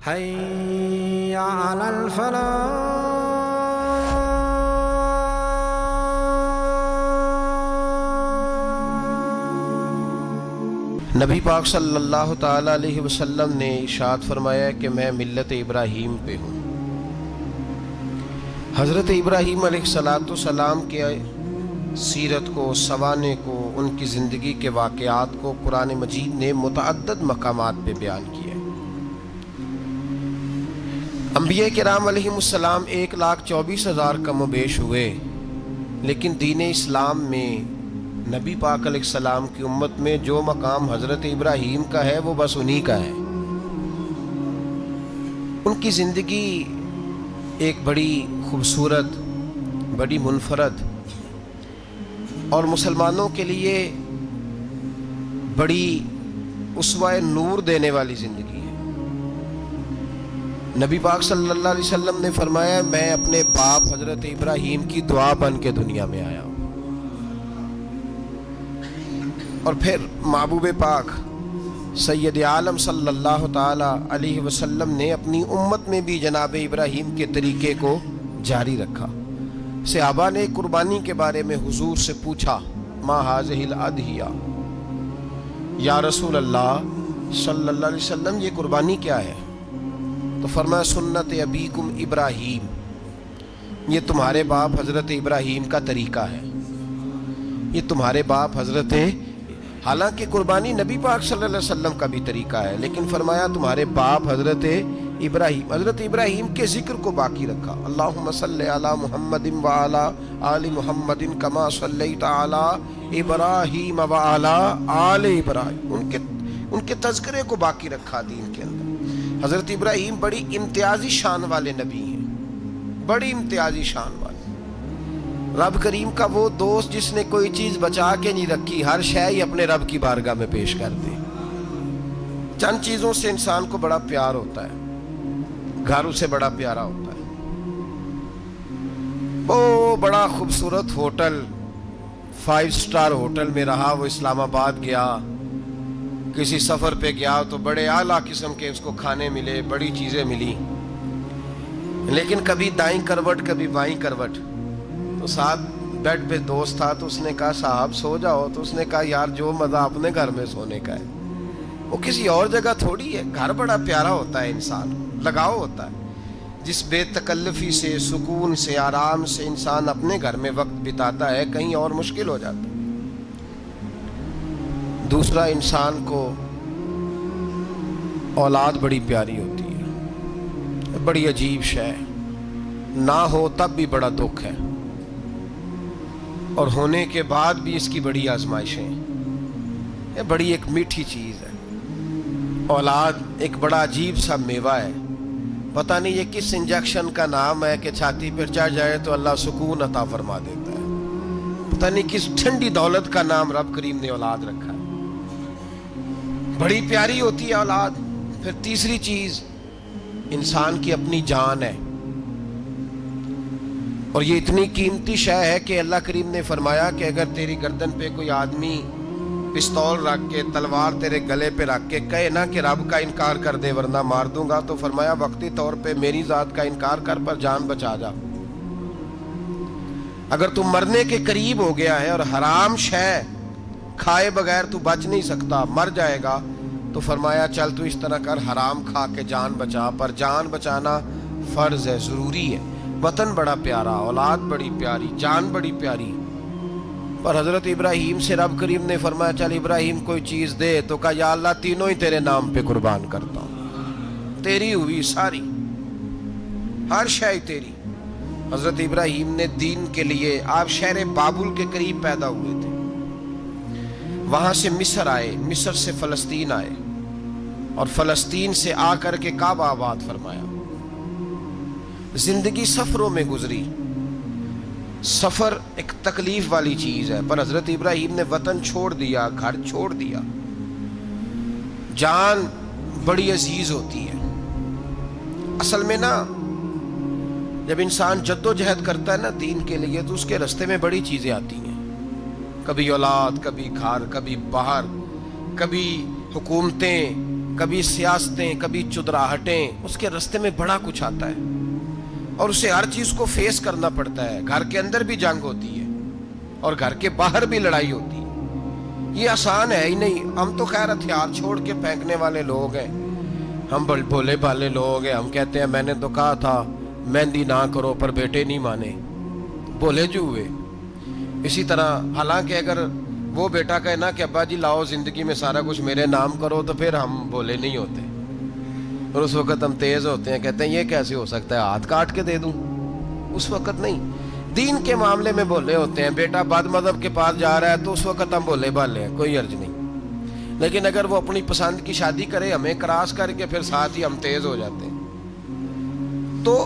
حي على الفلاح. نبی پاک صلی اللہ تعالیٰ علیہ وسلم نے ارشاد فرمایا کہ میں ملت ابراہیم پہ ہوں۔ حضرت ابراہیم علیہ السلام کے سیرت کو، سوانح کو، ان کی زندگی کے واقعات کو قرآن مجید نے متعدد مقامات پہ بیان کیا ہے۔ انبیاء کرام علیہم السلام 1,24,000 کم و بیش ہوئے، لیکن دین اسلام میں نبی پاک علیہ السلام کی امت میں جو مقام حضرت ابراہیم کا ہے وہ بس انہی کا ہے۔ ان کی زندگی ایک بڑی خوبصورت، بڑی منفرد اور مسلمانوں کے لیے بڑی اسوہ نور دینے والی زندگی ہے۔ نبی پاک صلی اللہ علیہ وسلم نے فرمایا میں اپنے باپ حضرت ابراہیم کی دعا بن کے دنیا میں آیا ہوں۔ اور پھر محبوب پاک سید عالم صلی اللہ تعالی علیہ وسلم نے اپنی امت میں بھی جناب ابراہیم کے طریقے کو جاری رکھا۔ صحابہ نے قربانی کے بارے میں حضور سے پوچھا ما ھذہ الاضحیہ، یا رسول اللہ صلی اللہ علیہ وسلم یہ قربانی کیا ہے؟ تو فرمایا سنت ابیکم ابراہیم، یہ تمہارے باپ حضرت ابراہیم کا طریقہ ہے، یہ تمہارے باپ حضرت، حالانکہ قربانی نبی پاک صلی اللہ علیہ وسلم کا بھی طریقہ ہے، لیکن فرمایا تمہارے باپ حضرت ابراہیم، حضرت ابراہیم کے ذکر کو باقی رکھا۔ اللہم صلی علی محمد وعلی آل محمد کما صلیت علی ابراہیم وعلی آل ابراہیم، ان کے تذکرے کو باقی رکھا دین کے اندر۔ حضرت ابراہیم بڑی امتیازی شان والے نبی ہیں، بڑی امتیازی شان والے۔ رب کریم کا وہ دوست جس نے کوئی چیز بچا کے نہیں رکھی، ہر شے ہی اپنے رب کی بارگاہ میں پیش کر دی۔ چند چیزوں سے انسان کو بڑا پیار ہوتا ہے، گھر اسے بڑا پیارا ہوتا ہے۔ وہ بڑا خوبصورت ہوٹل، 5 سٹار ہوٹل میں رہا، وہ اسلام آباد گیا، کسی سفر پہ گیا تو بڑے اعلیٰ قسم کے اس کو کھانے ملے، بڑی چیزیں ملی، لیکن کبھی دائیں کروٹ کبھی بائیں کروٹ۔ تو ساتھ بیڈ پہ دوست تھا تو اس نے کہا صاحب سو جاؤ، تو اس نے کہا یار جو مزہ اپنے گھر میں سونے کا ہے وہ کسی اور جگہ تھوڑی ہے۔ گھر بڑا پیارا ہوتا ہے، انسان لگاؤ ہوتا ہے، جس بے تکلفی سے، سکون سے، آرام سے انسان اپنے گھر میں وقت بتاتا ہے، کہیں اور مشکل ہو جاتا ہے۔ دوسرا، انسان کو اولاد بڑی پیاری ہوتی ہے، بڑی عجیب شے، نہ ہو تب بھی بڑا دکھ ہے، اور ہونے کے بعد بھی اس کی بڑی آزمائشیں ہیں۔ یہ بڑی ایک میٹھی چیز ہے۔ اولاد ایک بڑا عجیب سا میوہ ہے، پتہ نہیں یہ کس انجیکشن کا نام ہے کہ چھاتی پر چڑھ جائے تو اللہ سکون عطا فرما دیتا ہے، پتہ نہیں کس ٹھنڈی دولت کا نام رب کریم نے اولاد رکھا ہے۔ بڑی پیاری ہوتی ہے اولاد۔ پھر تیسری چیز انسان کی اپنی جان ہے، اور یہ اتنی قیمتی شے ہے کہ اللہ کریم نے فرمایا کہ اگر تیری گردن پہ کوئی آدمی پستول رکھ کے، تلوار تیرے گلے پہ رکھ کے کہے نا کہ رب کا انکار کر دے ورنہ مار دوں گا، تو فرمایا وقتی طور پہ میری ذات کا انکار کر پر جان بچا جا۔ اگر تم مرنے کے قریب ہو گیا ہے اور حرام شے کھائے بغیر تو بچ نہیں سکتا، مر جائے گا، تو فرمایا چل تو اس طرح کر حرام کھا کے جان بچا، پر جان بچانا فرض ہے، ضروری ہے۔ وطن بڑا پیارا، اولاد بڑی پیاری، جان بڑی پیاری، پر حضرت ابراہیم سے رب کریم نے فرمایا چل ابراہیم کوئی چیز دے، تو کہا یا اللہ تینوں ہی تیرے نام پہ قربان کرتا ہوں، تیری ہوئی ساری، ہر شے تیری۔ حضرت ابراہیم نے دین کے لیے، آپ شہر بابل کے قریب پیدا ہوئے تھے، وہاں سے مصر آئے، مصر سے فلسطین آئے، اور فلسطین سے آ کر کے کعبہ آباد فرمایا۔ زندگی سفروں میں گزری، سفر ایک تکلیف والی چیز ہے، پر حضرت ابراہیم نے وطن چھوڑ دیا، گھر چھوڑ دیا۔ جان بڑی عزیز ہوتی ہے۔ اصل میں نا جب انسان جد و جہد کرتا ہے نا دین کے لیے، تو اس کے رستے میں بڑی چیزیں آتی ہیں، کبھی اولاد، کبھی گھر، کبھی باہر، کبھی حکومتیں، کبھی سیاستیں، کبھی چدراہٹیں، اس کے راستے میں بڑا کچھ آتا ہے اور اسے ہر چیز کو فیس کرنا پڑتا ہے. گھر کے اندر بھی جنگ ہوتی ہے اور گھر کے باہر بھی لڑائی ہوتی ہے. یہ آسان ہے ہی نہیں. ہم تو خیر ہتھیار چھوڑ کے پھینکنے والے لوگ ہیں، ہم بھولے بھالے لوگ ہیں. ہم کہتے ہیں میں نے تو کہا تھا مہندی نہ کرو، پر بیٹے نہیں مانے، بولے جو ہوئے. اسی طرح حالانکہ اگر وہ بیٹا کہے نا کہ ابا جی لاؤ زندگی میں سارا کچھ میرے نام کرو، تو پھر ہم بولے نہیں ہوتے. اور اس وقت ہم تیز ہوتے ہیں، کہتے ہیں یہ کیسے ہو سکتا ہے، ہاتھ کاٹ کے دے دوں. اس وقت نہیں. دین کے معاملے میں بولے ہوتے ہیں. بیٹا بد مذہب کے پاس جا رہا ہے تو اس وقت ہم بولے بھالے ہیں، کوئی عرض نہیں. لیکن اگر وہ اپنی پسند کی شادی کرے ہمیں کراس کر کے، پھر ساتھ ہی ہم تیز ہو جاتے ہیں. تو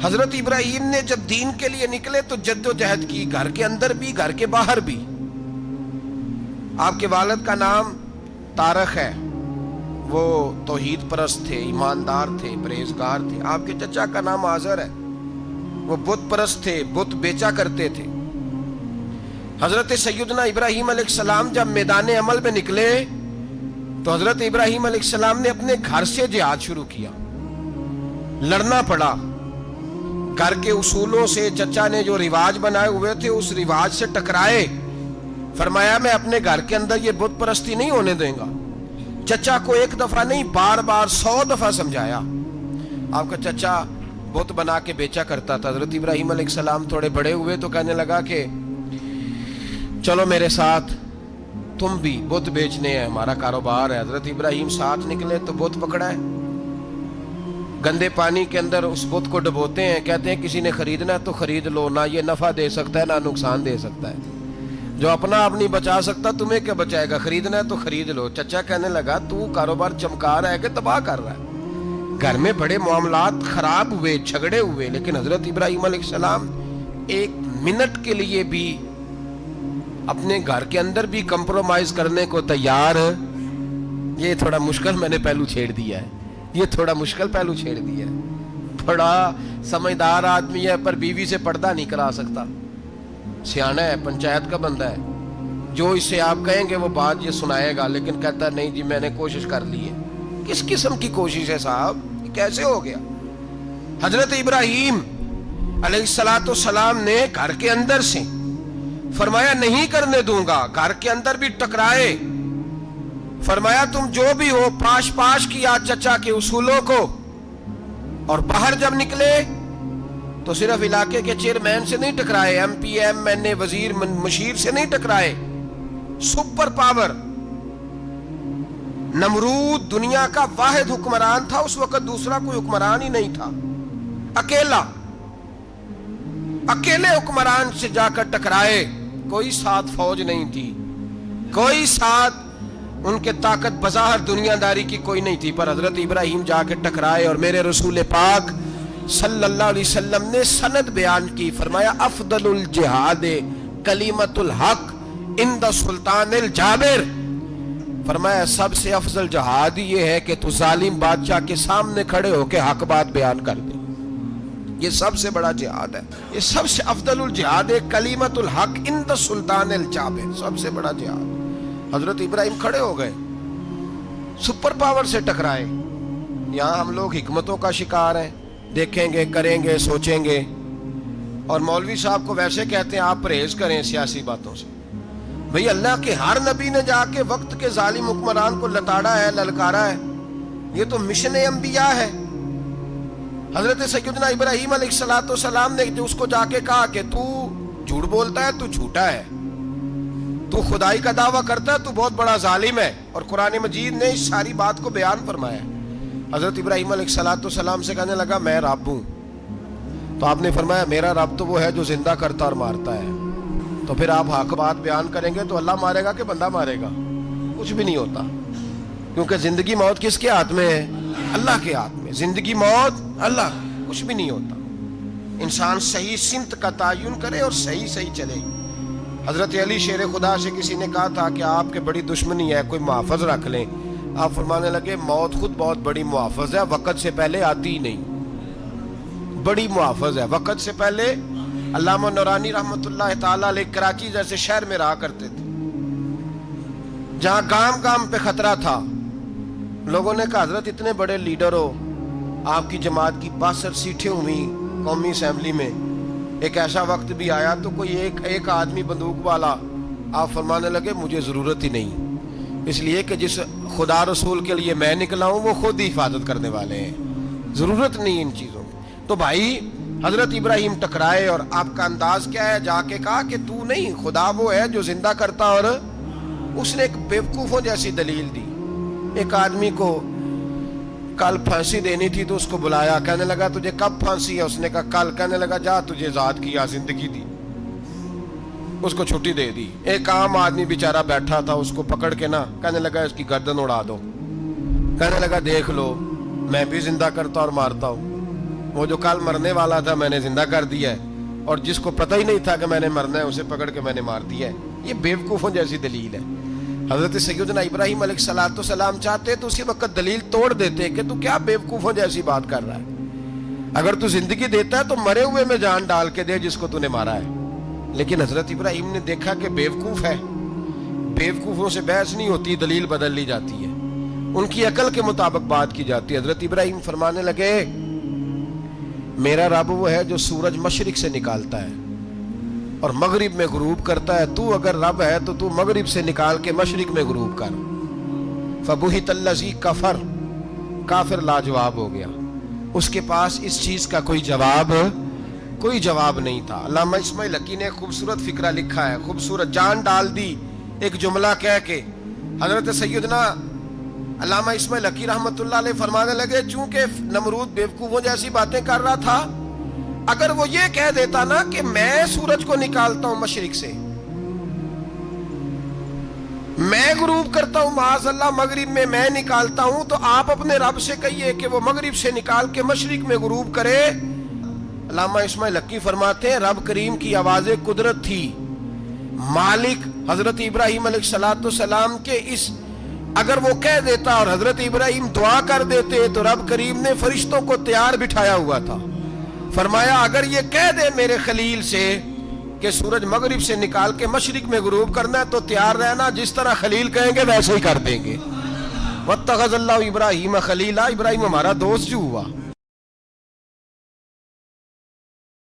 حضرت ابراہیم نے جب دین کے لیے نکلے تو جد و جہد کی، گھر کے اندر بھی گھر کے باہر بھی. آپ کے والد کا نام طارق ہے، وہ توحید پرست تھے، ایماندار تھے، پرہیزگار تھے. آپ کے چچا کا نام آزر ہے، وہ بت پرست تھے، بت بیچا کرتے تھے. حضرت سیدنا ابراہیم علیہ السلام جب میدان عمل میں نکلے تو حضرت ابراہیم علیہ السلام نے اپنے گھر سے جہاد شروع کیا. لڑنا پڑا. گھر کے اصولوں سے، چچا نے جو رواج بنائے ہوئے تھے اس رواج سے ٹکرائے. فرمایا میں اپنے گھر کے اندر یہ بت پرستی نہیں ہونے دیں گا. چچا کو ایک دفعہ نہیں، بار بار 100 دفعہ سمجھایا. آپ کا چچا بت بنا کے بیچا کرتا تھا. حضرت ابراہیم علیہ السلام تھوڑے بڑے ہوئے تو کہنے لگا کہ چلو میرے ساتھ، تم بھی بت بیچنے ہیں، ہمارا کاروبار ہے. حضرت ابراہیم ساتھ نکلے تو بت پکڑا ہے. گندے پانی کے اندر اس بت کو ڈبوتے ہیں، کہتے ہیں کسی نے خریدنا ہے تو خرید لو، نہ یہ نفع دے سکتا ہے نہ نقصان دے سکتا ہے. جو اپنا آپ نہیں بچا سکتا تمہیں کیا بچائے گا، خریدنا ہے تو خرید لو. چچا کہنے لگا تو کاروبار چمکا رہا ہے کہ تباہ کر رہا ہے. گھر میں بڑے معاملات خراب ہوئے، جھگڑے ہوئے، لیکن حضرت ابراہیم علیہ السلام ایک منٹ کے لیے بھی اپنے گھر کے اندر بھی کمپرومائز کرنے کو تیار. یہ تھوڑا مشکل میں نے پہلو چھیڑ دیا ہے، یہ تھوڑا مشکل پہلو چھیڑ دیا ہے. بڑا سمجھدار آدمی ہے پر بیوی سے پردہ نہیں کرا سکتا. سیانا ہے، پنچایت کا بندہ ہے، جو اسے آپ کہیں گے وہ بات یہ سنائے گا، لیکن کہتا ہے نہیں جی میں نے کوشش کر لی ہے. کس قسم کی کوشش ہے صاحب، کیسے ہو گیا؟ حضرت ابراہیم علیہ السلام نے گھر کے اندر سے فرمایا نہیں کرنے دوں گا. گھر کے اندر بھی ٹکرائے. فرمایا تم جو بھی ہو، پاش پاش کیا چچا کے اصولوں کو. اور باہر جب نکلے تو صرف علاقے کے چیئرمین سے نہیں ٹکرائے، ایم پی ایم این اے وزیر مشیر سے نہیں ٹکرائے. سپر پاور نمرود دنیا کا واحد حکمران تھا اس وقت، دوسرا کوئی حکمران ہی نہیں تھا. اکیلے حکمران سے جا کر ٹکرائے. کوئی ساتھ فوج نہیں تھی، کوئی ساتھ ان کے طاقت بظاہر دنیا داری کی کوئی نہیں تھی، پر حضرت ابراہیم جا کے ٹکرائے. اور میرے رسول پاک صلی اللہ علیہ وسلم نے سند بیان کی. فرمایا افضل الجہاد کلمۃ الحق عند سلطان الجابر. فرمایا سب سے افضل جہاد یہ ہے کہ تو ظالم بادشاہ کے سامنے کھڑے ہو کے حق بات بیان کر دے. یہ سب سے بڑا جہاد ہے. یہ سب سے افضل الجہاد کلمۃ الحق عند سلطان الجابر، سب سے بڑا جہاد. حضرت ابراہیم کھڑے ہو گئے، سپر پاور سے ٹکرائے. یہاں ہم لوگ حکمتوں کا شکار ہیں، دیکھیں گے، کریں گے، سوچیں گے. اور مولوی صاحب کو ویسے کہتے ہیں آپ پرہیز کریں سیاسی باتوں سے. بھئی اللہ کے ہر نبی نے جا کے وقت کے ظالم حکمران کو لتاڑا ہے، للکارا ہے. یہ تو مشن انبیاء ہے. حضرت سیدنا ابراہیم علیہ السلام نے جو اس کو جا کے کہا کہ تو جھوٹ بولتا ہے، تو جھوٹا ہے، تو خدائی کا دعویٰ کرتا ہے، تو بہت بڑا ظالم ہے. اور قرآن مجید نے اس ساری بات کو بیان فرمایا. حضرت ابراہیم علیہ السلام سے کہنے لگا میں رب ہوں. تو آپ نے فرمایا میرا رب تو وہ ہے جو زندہ کرتا اور مارتا ہے. تو پھر آپ حق بات بیان کریں گے تو اللہ مارے گا کہ بندہ مارے گا؟ کچھ بھی نہیں ہوتا، کیونکہ زندگی موت کس کے ہاتھ میں ہے؟ اللہ کے ہاتھ میں. زندگی موت اللہ، کچھ بھی نہیں ہوتا. انسان صحیح سمت کا تعین کرے اور صحیح چلے. حضرت علی شیر خدا سے کسی نے کہا تھا کہ آپ کے بڑی دشمنی ہے، کوئی محافظ رکھ لیں. آپ فرمانے لگے موت خود بہت بڑی محافظ ہے، وقت سے پہلے آتی ہی نہیں. بڑی محافظ ہے، وقت سے پہلے. علامہ نورانی رحمت اللہ تعالیٰ علیہ کراچی جیسے شہر میں رہا کرتے تھے، جہاں گام گام پہ خطرہ تھا. لوگوں نے کہا حضرت اتنے بڑے لیڈر ہو, آپ کی جماعت کی 62 سیٹیں ہوئی قومی اسمبلی میں, ایک ایسا وقت بھی آیا تو کوئی ایک آدمی بندوق والا, آپ فرمانے لگے مجھے ضرورت ہی نہیں, اس لیے کہ جس خدا رسول کے لیے میں نکلا ہوں وہ خود ہی حفاظت کرنے والے ہیں, ضرورت نہیں ان چیزوں کی. تو بھائی حضرت ابراہیم ٹکرائے اور آپ کا انداز کیا ہے؟ جا کے کہا کہ تو نہیں, خدا وہ ہے جو زندہ کرتا. اور اس نے ایک بیوقوفوں جیسی دلیل دی. ایک آدمی کو کل پھانسی دینی تھی تو اس کو بلایا, کہنے لگا تجھے کب پھانسی ہے؟ اس نے کہا کل. کہنے لگا جا تجھے ذات کیا زندگی دی, اس کو چھٹی دے دی. ایک عام آدمی بیچارہ بیٹھا تھا, اس کو پکڑ کے نا کہنے لگا اس کی گردن اڑا دو. کہنے لگا دیکھ لو میں بھی زندہ کرتا اور مارتا ہوں, وہ جو کل مرنے والا تھا میں نے زندہ کر دیا ہے, اور جس کو پتہ ہی نہیں تھا کہ میں نے مرنا ہے اسے پکڑ کے میں نے مار دیا ہے. یہ بیوقوفوں جیسی دلیل ہے. حضرت سیدنا ابراہیم علیہ السلام چاہتے تو اسی وقت دلیل توڑ دیتے کہ تو کیا بیوقوفوں جیسی بات کر رہا ہے, اگر تو زندگی دیتا ہے تو مرے ہوئے میں جان ڈال کے دے جس کو تو نے مارا ہے. لیکن حضرت ابراہیم نے دیکھا کہ بیوقوف ہے, بیوقوفوں سے بحث نہیں ہوتی, دلیل بدل لی جاتی ہے, ان کی عقل کے مطابق بات کی جاتی ہے. حضرت ابراہیم فرمانے لگے میرا رب وہ ہے جو سورج مشرق سے نکالتا ہے اور مغرب میں غروب کرتا ہے, تو اگر رب ہے تو تو مغرب سے نکال کے مشرق میں غروب کر. فبہت الذی کفر, کافر لاجواب ہو گیا, اس کے پاس اس چیز کا کوئی جواب نہیں تھا. علامہ اسماعیل حقی نے خوبصورت فقرہ لکھا ہے, خوبصورت جان ڈال دی ایک جملہ کہہ کے. حضرت سیدنا علامہ اسماعیل حقی رحمۃ اللہ علیہ فرمانے لگے چونکہ نمرود بیوقوفوں جیسی باتیں کر رہا تھا, اگر وہ یہ کہہ دیتا نا کہ میں سورج کو نکالتا ہوں مشرق سے, میں غروب کرتا ہوں معاذ اللہ مغرب میں نکالتا ہوں, تو آپ اپنے رب سے کہیے کہ وہ مغرب سے نکال کے مشرق میں غروب کرے. علامہ اسماعیل حقی فرماتے ہیں رب کریم کی آواز قدرت تھی, مالک حضرت ابراہیم علیہ السلام کے اس, اگر وہ کہہ دیتا اور حضرت ابراہیم دعا کر دیتے تو رب کریم نے فرشتوں کو تیار بٹھایا ہوا تھا. فرمایا اگر یہ کہہ دے میرے خلیل سے کہ سورج مغرب سے نکال کے مشرق میں غروب کرنا ہے تو تیار رہنا, جس طرح خلیل کہیں گے ویسے ہی کر دیں گے. واتخذ اللہ ابراہیم خلیلا, ابراہیم ہمارا دوست جو ہوا.